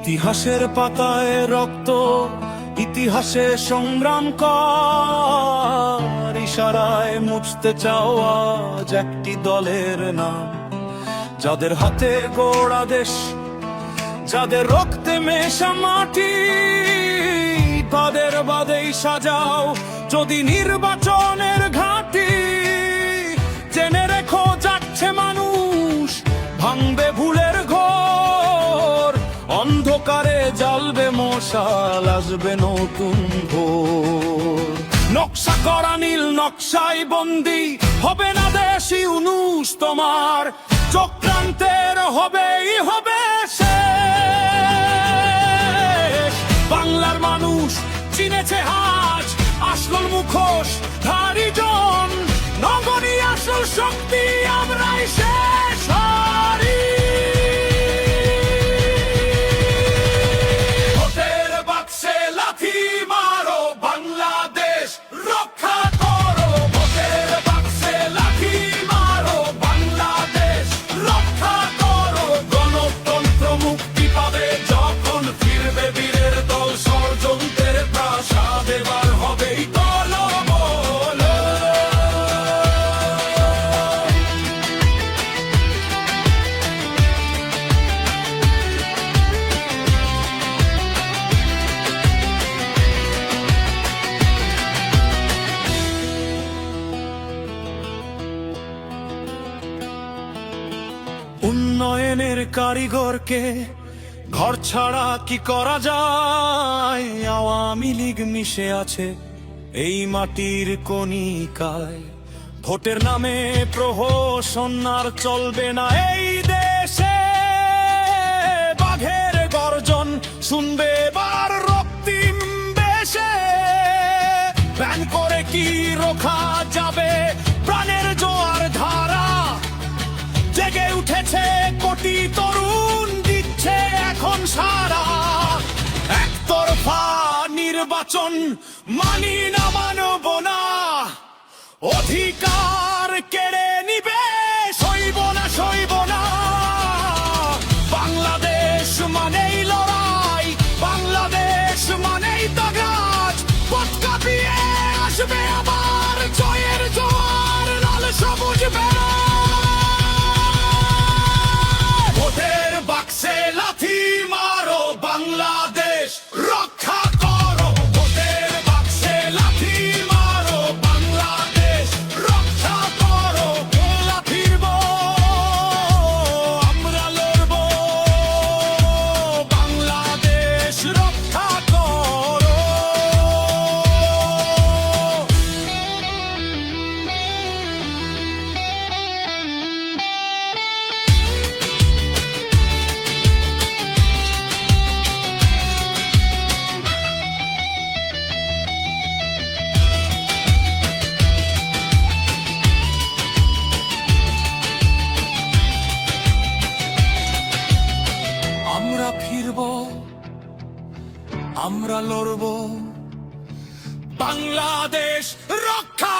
ইতিহাসের পাতায় রক্ত, ইতিহাসে সংগ্রাম কর, ইশারায় মুছতে চাও আজ একটি দলের নাম, যাদের হাতে গোড়া দেশ, যাদের রক্তে মেশা মাটি, তাদের বাদেই সাজাও যদি নির্বাচনের ঘাঁটি। জেনে রেখো যাচ্ছে মানুষ, ভাঙবে ভুলের ঘোর, অন্ধকারে জ্বালবে মশাল, আসবে নতুন ভোর। নকশা করা নীল নকশাই বন্দি হবে না দেশ ইউনূস তোমার, চক্রান্তের হবেই হবে শেষ। বাংলার মানুষ চিনেছে আজ আসল মুখোশ ধারী জন, নগরী আসল শক্তি আমরাই শেষ হারি। ভোটের বাক্সে লাথি মারো, বাংলাদেশ রক্ষা করো। ভোটের বাক্সে লাথি মারো, বাংলাদেশ রক্ষা করো। গণতন্ত্র মুক্তি পাবে যখন ফিরবে বীরের দল, ষড়যন্ত্রের প্রাসাদ এবার হবেই দলবল। উন্নয়নের কারিগরকে ঘর ছাড়া কি করা যায়? আওয়ামী লীগ মিশে আছে এই মাটির কণিকায়। ভোটের নামে প্রহসন আর চলবে না এই দেশে, বাঘের গর্জন শুনবে এবার রক্তিম বেশে। ব্যান করে কি রোখা যাবে প্রাণের জোয়ার ধারা? জেগে উঠেছে কোটি তরুণ, দিচ্ছে এখন সারা। একতরফা নির্বাচন মানি না, মানব না, অধিকার কেড়ে নিবে সইব না, সইব না। বাংলাদেশ মানেই লড়াই, বাংলাদেশ মানেই তাগাজ, পথ কাঁপিয়ে আসবে আবার জয়ের জোয়ার, লাল সবুজ বেড়া। ভোটের বাক্সে লাথি মারো, বাংলাদেশ রক্ষা করো। ভোটের বাক্সে লাথি মারো, বাংলাদেশ রক্ষা করো। লাথিরব আমরা লড়ব, বাংলাদেশ রক্ষা করো। আমরা ফিরব, আমরা লড়ব, বাংলাদেশ রক্ষা